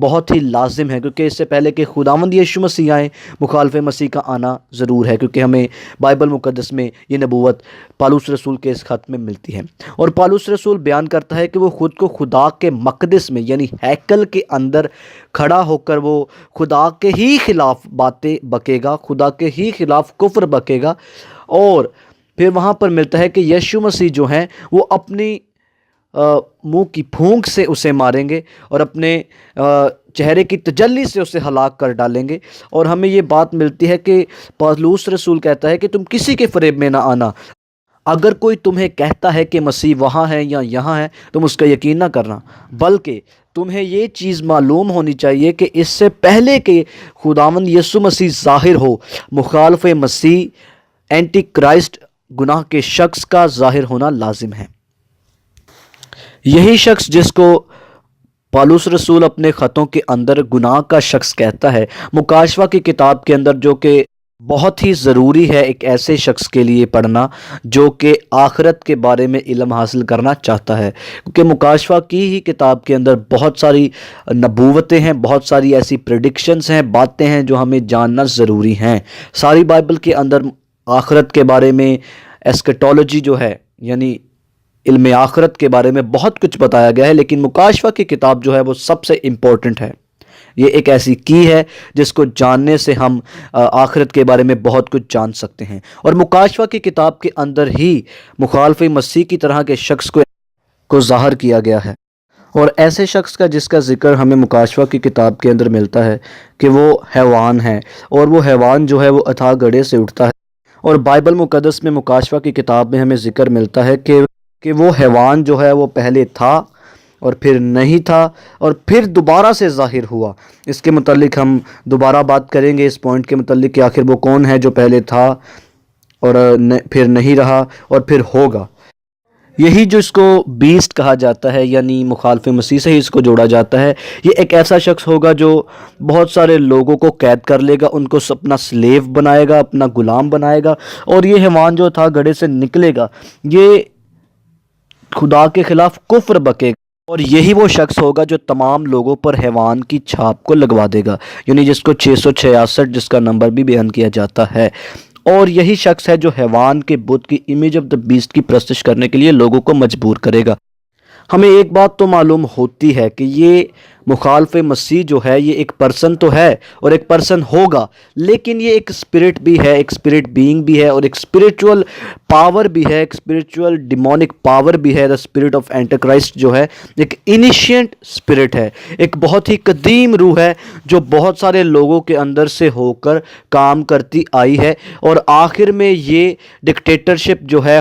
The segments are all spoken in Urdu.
بہت ہی لازم ہے، کیونکہ اس سے پہلے کہ خداوند یسوع مسیح آئیں مخالف مسیح کا آنا ضرور ہے، کیونکہ ہمیں بائبل مقدس میں یہ نبوت پالوس رسول کے اس خط میں ملتی ہے۔ اور پالوس رسول بیان کرتا ہے کہ وہ خود کو خدا کے مقدس میں یعنی ہیکل کے اندر کھڑا ہو کر وہ خدا کے ہی خلاف باتیں بکے گا، خدا کے ہی خلاف کفر بکے گا، اور پھر وہاں پر ملتا ہے کہ یسوع مسیح جو ہیں وہ اپنی منہ کی پھونک سے اسے ماریں گے اور اپنے چہرے کی تجلی سے اسے ہلاک کر ڈالیں گے۔ اور ہمیں یہ بات ملتی ہے کہ پالوس رسول کہتا ہے کہ تم کسی کے فریب میں نہ آنا، اگر کوئی تمہیں کہتا ہے کہ مسیح وہاں ہے یا یہاں ہے تم اس کا یقین نہ کرنا، بلکہ تمہیں یہ چیز معلوم ہونی چاہیے کہ اس سے پہلے کہ خداوند یسوع مسیح ظاہر ہو، مخالف مسیح اینٹی کرائسٹ گناہ کے شخص کا ظاہر ہونا لازم ہے۔ یہی شخص جس کو پالوس رسول اپنے خطوں کے اندر گناہ کا شخص کہتا ہے، مکاشفہ کی کتاب کے اندر، جو کہ بہت ہی ضروری ہے ایک ایسے شخص کے لیے پڑھنا جو کہ آخرت کے بارے میں علم حاصل کرنا چاہتا ہے، کیونکہ مکاشفہ کی ہی کتاب کے اندر بہت ساری نبوتیں ہیں، بہت ساری ایسی پریڈکشنز ہیں، باتیں ہیں جو ہمیں جاننا ضروری ہیں۔ ساری بائبل کے اندر آخرت کے بارے میں ایسکیٹولوجی جو ہے یعنی علم آخرت کے بارے میں بہت کچھ بتایا گیا ہے، لیکن مکاشفہ کی کتاب جو ہے وہ سب سے امپورٹنٹ ہے۔ یہ ایک ایسی کی ہے جس کو جاننے سے ہم آخرت کے بارے میں بہت کچھ جان سکتے ہیں، اور مکاشفہ کی کتاب کے اندر ہی مخالف مسیح کی طرح کے شخص کو ظاہر کیا گیا ہے۔ اور ایسے شخص کا جس کا ذکر ہمیں مکاشفہ کی کتاب کے اندر ملتا ہے کہ وہ حیوان ہے، اور وہ حیوان جو ہے وہ اتھاہ گڑھے سے اٹھتا ہے، اور بائبل مقدس میں مکاشفہ کی کتاب میں ہمیں ذکر ملتا ہے کہ وہ حیوان جو ہے وہ پہلے تھا اور پھر نہیں تھا اور پھر دوبارہ سے ظاہر ہوا۔ اس کے متعلق ہم دوبارہ بات کریں گے، اس پوائنٹ کے متعلق کہ آخر وہ کون ہے جو پہلے تھا اور پھر نہیں رہا اور پھر ہوگا۔ یہی جو اس کو بیسٹ کہا جاتا ہے یعنی مخالف مسیح سے ہی اس کو جوڑا جاتا ہے، یہ ایک ایسا شخص ہوگا جو بہت سارے لوگوں کو قید کر لے گا، ان کو اپنا سلیو بنائے گا، اپنا غلام بنائے گا، اور یہ حیوان جو تھا گڑھے سے نکلے گا، یہ خدا کے خلاف کفر بکے گا، اور یہی وہ شخص ہوگا جو تمام لوگوں پر حیوان کی چھاپ کو لگوا دے گا، یعنی جس کو 666 جس کا نمبر بھی بیان کیا جاتا ہے۔ اور یہی شخص ہے جو حیوان کے بت کی امیج آف دا بیسٹ کی پرستش کرنے کے لیے لوگوں کو مجبور کرے گا۔ ہمیں ایک بات تو معلوم ہوتی ہے کہ یہ مخالف مسیح جو ہے یہ ایک پرسن تو ہے اور ایک پرسن ہوگا، لیکن یہ ایک اسپرٹ بھی ہے، ایک اسپرٹ بینگ بھی ہے، اور ایک اسپرچول پاور بھی ہے، ایک اسپرچول ڈیمونک پاور بھی ہے۔ The spirit of Antichrist جو ہے ایک انیشینٹ اسپرٹ ہے، ایک بہت ہی قدیم روح ہے جو بہت سارے لوگوں کے اندر سے ہو کر کام کرتی آئی ہے، اور آخر میں یہ ڈکٹیٹرشپ جو ہے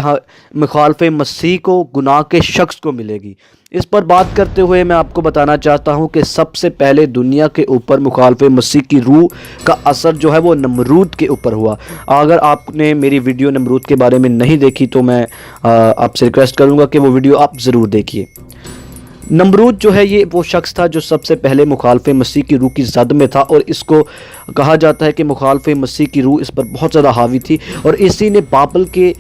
مخالف مسیح کو، گناہ کے شخص کو ملے گی۔ اس پر بات کرتے ہوئے میں آپ کو بتانا چاہتا ہوں کہ سب سے پہلے دنیا کے اوپر مخالف مسیح کی روح کا اثر جو ہے وہ نمرود کے اوپر ہوا۔ اگر آپ نے میری ویڈیو نمرود کے بارے میں نہیں دیکھی تو میں آپ سے ریکویسٹ کروں گا کہ وہ ویڈیو آپ ضرور دیکھیے۔ نمرود جو ہے یہ وہ شخص تھا جو سب سے پہلے مخالف مسیح کی روح کی زد میں تھا، اور اس کو کہا جاتا ہے کہ مخالف مسیح کی روح اس پر بہت زیادہ حاوی تھی، اور اسی نے بابل کے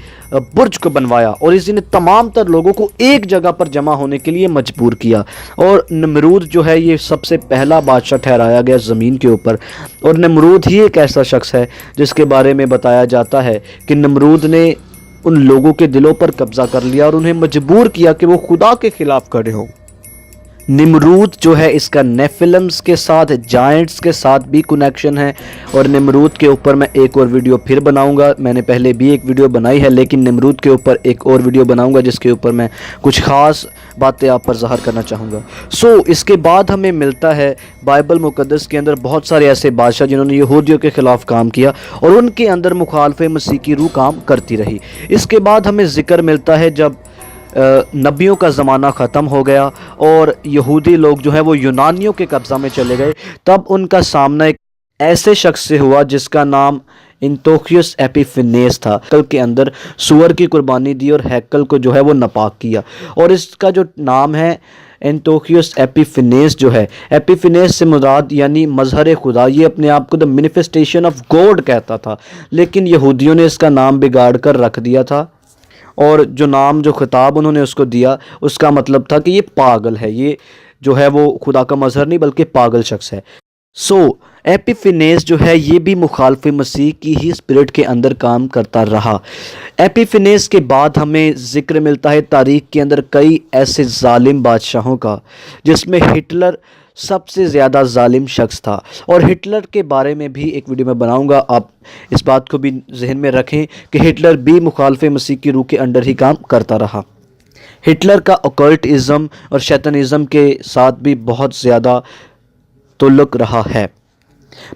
برج کو بنوایا، اور اسی نے تمام تر لوگوں کو ایک جگہ پر جمع ہونے کے لیے مجبور کیا۔ اور نمرود جو ہے یہ سب سے پہلا بادشاہ ٹھہرایا گیا زمین کے اوپر، اور نمرود ہی ایک ایسا شخص ہے جس کے بارے میں بتایا جاتا ہے کہ نمرود نے ان لوگوں کے دلوں پر قبضہ کر لیا اور انہیں مجبور کیا کہ وہ خدا کے خلاف کھڑے ہوں۔ نمرود جو ہے اس کا نیفلمز کے ساتھ، جائنٹس کے ساتھ بھی کنیکشن ہے، اور نمرود کے اوپر میں ایک اور ویڈیو پھر بناؤں گا۔ میں نے پہلے بھی ایک ویڈیو بنائی ہے، لیکن نمرود کے اوپر ایک اور ویڈیو بناؤں گا جس کے اوپر میں کچھ خاص باتیں آپ پر ظاہر کرنا چاہوں گا۔ اس کے بعد ہمیں ملتا ہے بائبل مقدس کے اندر بہت سارے ایسے بادشاہ جنہوں نے یہودیوں کے خلاف کام کیا، اور ان کے اندر مخالف مسیح کی روح کام کرتی رہی۔ اس کے بعد ہمیں ذکر ملتا ہے جب نبیوں کا زمانہ ختم ہو گیا اور یہودی لوگ جو ہیں وہ یونانیوں کے قبضہ میں چلے گئے، تب ان کا سامنا ایک ایسے شخص سے ہوا جس کا نام انتوخیوس ایپیفینیس تھا۔ ہیکل کے اندر سور کی قربانی دی اور ہیکل کو جو ہے وہ ناپاک کیا، اور اس کا جو نام ہے انتوخیوس ایپیفینیس جو ہے، ایپیفینیس سے مراد یعنی مظہر خدا، یہ اپنے آپ کو دا مینیفیسٹیشن آف گاڈ کہتا تھا، لیکن یہودیوں نے اس کا نام بگاڑ کر رکھ دیا تھا، اور جو نام جو خطاب انہوں نے اس کو دیا اس کا مطلب تھا کہ یہ پاگل ہے، یہ جو ہے وہ خدا کا مظہر نہیں بلکہ پاگل شخص ہے۔ ایپیفینیز جو ہے یہ بھی مخالف مسیح کی ہی اسپرٹ کے اندر کام کرتا رہا۔ ایپیفینیز کے بعد ہمیں ذکر ملتا ہے تاریخ کے اندر کئی ایسے ظالم بادشاہوں کا، جس میں ہٹلر سب سے زیادہ ظالم شخص تھا، اور ہٹلر کے بارے میں بھی ایک ویڈیو میں بناؤں گا۔ آپ اس بات کو بھی ذہن میں رکھیں کہ ہٹلر بھی مخالف مسیح کی روح کے انڈر ہی کام کرتا رہا۔ ہٹلر کا اوکلٹزم اور شیطنزم کے ساتھ بھی بہت زیادہ تعلق رہا ہے۔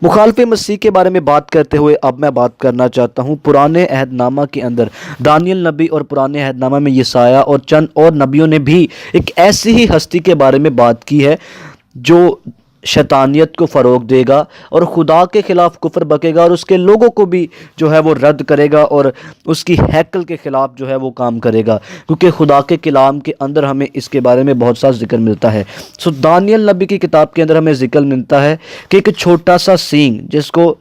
مخالف مسیح کے بارے میں بات کرتے ہوئے اب میں بات کرنا چاہتا ہوں پرانے عہد نامہ کے اندر دانیل نبی اور پرانے عہد نامہ میں یسایہ اور چند اور نبیوں نے بھی ایک ایسی ہی ہستی کے بارے میں بات کی ہے جو شیطانیت کو فروغ دے گا اور خدا کے خلاف کفر بکے گا، اور اس کے لوگوں کو بھی جو ہے وہ رد کرے گا اور اس کی ہیکل کے خلاف جو ہے وہ کام کرے گا، کیونکہ خدا کے کلام کے اندر ہمیں اس کے بارے میں بہت سا ذکر ملتا ہے۔ دانیل نبی کی کتاب کے اندر ہمیں ذکر ملتا ہے کہ ایک چھوٹا سا سینگ، جس کو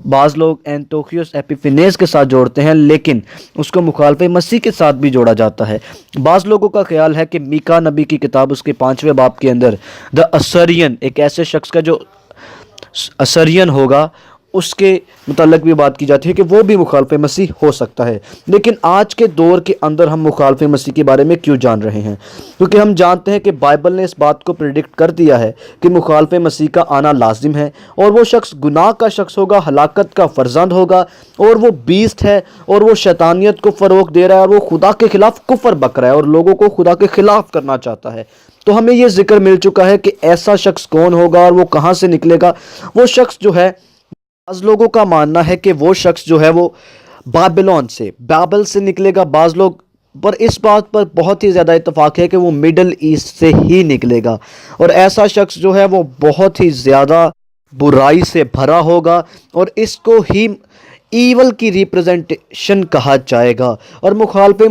بعض لوگ اینتوکیوس ایپیفینیز کے ساتھ جوڑتے ہیں، لیکن اس کو مخالف مسیح کے ساتھ بھی جوڑا جاتا ہے۔ بعض لوگوں کا خیال ہے کہ میکا نبی کی کتاب اس کے 5ویں باب کے اندر دا اسرین، ایک ایسے شخص کا جو اسرین ہوگا، اس کے متعلق بھی بات کی جاتی ہے کہ وہ بھی مخالف مسیح ہو سکتا ہے۔ لیکن آج کے دور کے اندر ہم مخالف مسیح کے بارے میں کیوں جان رہے ہیں؟ کیونکہ ہم جانتے ہیں کہ بائبل نے اس بات کو پریڈکٹ کر دیا ہے کہ مخالف مسیح کا آنا لازم ہے، اور وہ شخص گناہ کا شخص ہوگا، ہلاکت کا فرزند ہوگا، اور وہ بیسٹ ہے، اور وہ شیطانیت کو فروغ دے رہا ہے، اور وہ خدا کے خلاف کفر بک رہا ہے اور لوگوں کو خدا کے خلاف کرنا چاہتا ہے۔ تو ہمیں یہ ذکر مل چکا ہے کہ ایسا شخص کون ہوگا اور وہ کہاں سے نکلے گا۔ وہ شخص جو ہے، بعض لوگوں کا ماننا ہے کہ وہ شخص جو ہے وہ بابل سے نکلے گا، بعض لوگ پر اس بات پر بہت ہی زیادہ اتفاق ہے کہ وہ مڈل ایسٹ سے ہی نکلے گا، اور ایسا شخص جو ہے وہ بہت ہی زیادہ برائی سے بھرا ہوگا، اور اس کو ہی ایول کی ریپرزنٹیشن کہا جائے گا، اور مخالف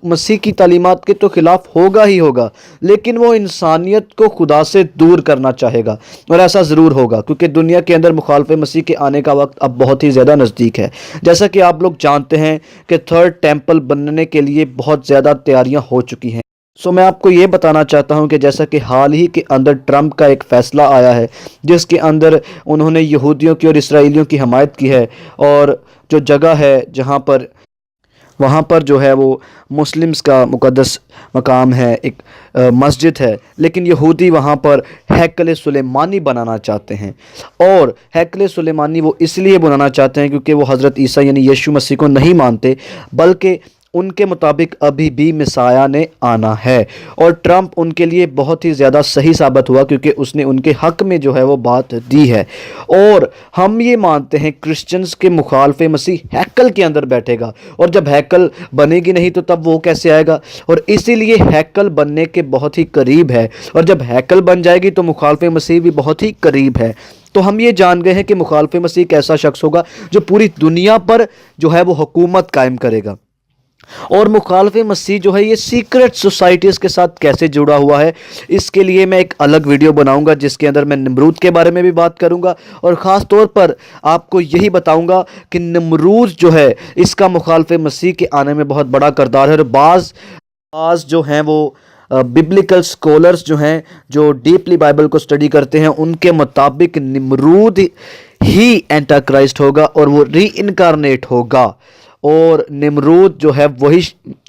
مسیح کی تعلیمات کے تو خلاف ہوگا ہی ہوگا، لیکن وہ انسانیت کو خدا سے دور کرنا چاہے گا، اور ایسا ضرور ہوگا کیونکہ دنیا کے اندر مخالف مسیح کے آنے کا وقت اب بہت ہی زیادہ نزدیک ہے۔ جیسا کہ آپ لوگ جانتے ہیں کہ 3rd ٹیمپل بننے کے لیے بہت زیادہ تیاریاں ہو چکی ہیں۔ میں آپ کو یہ بتانا چاہتا ہوں کہ جیسا کہ حال ہی کے اندر ٹرمپ کا ایک فیصلہ آیا ہے، جس کے اندر انہوں نے یہودیوں کی اور اسرائیلیوں کی حمایت کی ہے، اور جو جگہ ہے جہاں پر وہاں پر جو ہے وہ مسلمز کا مقدس مقام ہے، ایک مسجد ہے، لیکن یہودی وہاں پر ہیکل سلیمانی بنانا چاہتے ہیں، اور ہیکل سلیمانی وہ اس لیے بنانا چاہتے ہیں کیونکہ وہ حضرت عیسیٰ یعنی یشوع مسیح کو نہیں مانتے، بلکہ ان کے مطابق ابھی بھی مسیح نے آنا ہے، اور ٹرمپ ان کے لیے بہت ہی زیادہ صحیح ثابت ہوا کیونکہ اس نے ان کے حق میں جو ہے وہ بات دی ہے۔ اور ہم یہ مانتے ہیں کرسچنز کے مخالف مسیح ہیکل کے اندر بیٹھے گا، اور جب ہیکل بنے گی نہیں تو تب وہ کیسے آئے گا، اور اسی لیے ہیکل بننے کے بہت ہی قریب ہے، اور جب ہیکل بن جائے گی تو مخالف مسیح بھی بہت ہی قریب ہے۔ تو ہم یہ جان گئے ہیں کہ مخالف مسیح ایک ایسا شخص ہوگا جو پوری دنیا پر جو ہے وہ حکومت قائم کرے گا۔ اور مخالف مسیح جو ہے یہ سیکرٹ سوسائٹیز کے ساتھ کیسے جڑا ہوا ہے، اس کے لیے میں ایک الگ ویڈیو بناؤں گا جس کے اندر میں نمرود کے بارے میں بھی بات کروں گا، اور خاص طور پر آپ کو یہی بتاؤں گا کہ نمرود جو ہے اس کا مخالف مسیح کے آنے میں بہت بڑا کردار ہے۔ اور بعض جو ہیں وہ ببلیکل سکولرز جو ہیں جو ڈیپلی بائبل کو سٹڈی کرتے ہیں، ان کے مطابق نمرود ہی اینٹا کرائسٹ ہوگا، اور وہ ری انکارنیٹ ہوگا، اور نمرود جو ہے وہی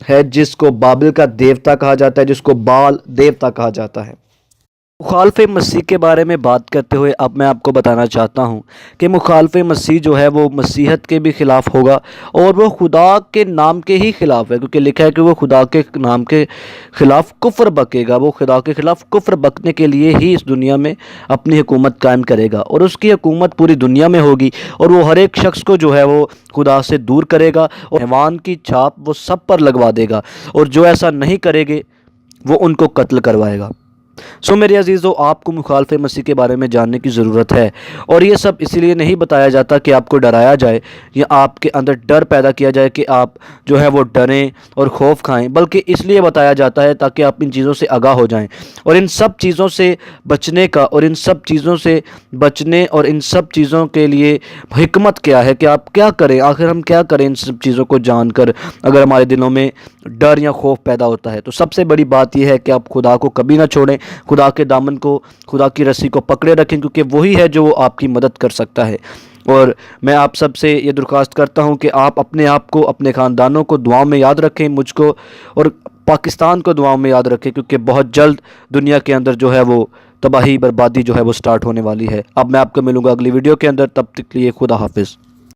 ہے جس کو بابل کا دیوتا کہا جاتا ہے، جس کو بال دیوتا کہا جاتا ہے۔ مخالف مسیح کے بارے میں بات کرتے ہوئے اب میں آپ کو بتانا چاہتا ہوں کہ مخالف مسیح جو ہے وہ مسیحیت کے بھی خلاف ہوگا، اور وہ خدا کے نام کے ہی خلاف ہے، کیونکہ لکھا ہے کہ وہ خدا کے نام کے خلاف کفر بکے گا، وہ خدا کے خلاف کفر بکنے کے لیے ہی اس دنیا میں اپنی حکومت قائم کرے گا، اور اس کی حکومت پوری دنیا میں ہوگی، اور وہ ہر ایک شخص کو جو ہے وہ خدا سے دور کرے گا، اور حیوان کی چھاپ وہ سب پر لگوا دے گا، اور جو ایسا نہیں کرے گے وہ ان کو قتل کروائے گا۔ میرے عزیزو، آپ کو مخالف مسیح کے بارے میں جاننے کی ضرورت ہے، اور یہ سب اسی لیے نہیں بتایا جاتا کہ آپ کو ڈرایا جائے یا آپ کے اندر ڈر پیدا کیا جائے کہ آپ جو ہے وہ ڈریں اور خوف کھائیں، بلکہ اس لیے بتایا جاتا ہے تاکہ آپ ان چیزوں سے آگاہ ہو جائیں، اور ان سب چیزوں سے بچنے کا، اور ان سب چیزوں سے بچنے اور ان سب چیزوں کے لیے حکمت کیا ہے کہ آپ کیا کریں، آخر ہم کیا کریں ان سب چیزوں کو جان کر اگر ہمارے دلوں میں ڈر یا خوف پیدا ہوتا ہے۔ تو سب سے بڑی بات یہ ہے کہ آپ خدا کو کبھی نہ چھوڑیں، خدا کے دامن کو، خدا کی رسی کو پکڑے رکھیں، کیونکہ وہی ہے جو آپ کی مدد کر سکتا ہے۔ اور میں آپ سب سے یہ درخواست کرتا ہوں کہ آپ اپنے آپ کو، اپنے خاندانوں کو دعاؤں میں یاد رکھیں، مجھ کو اور پاکستان کو دعاؤں میں یاد رکھیں، کیونکہ بہت جلد دنیا کے اندر جو ہے وہ تباہی بربادی جو ہے وہ سٹارٹ ہونے والی ہے۔ اب میں آپ کو ملوں گا اگلی ویڈیو کے اندر، تب تک کے لیے خدا حافظ۔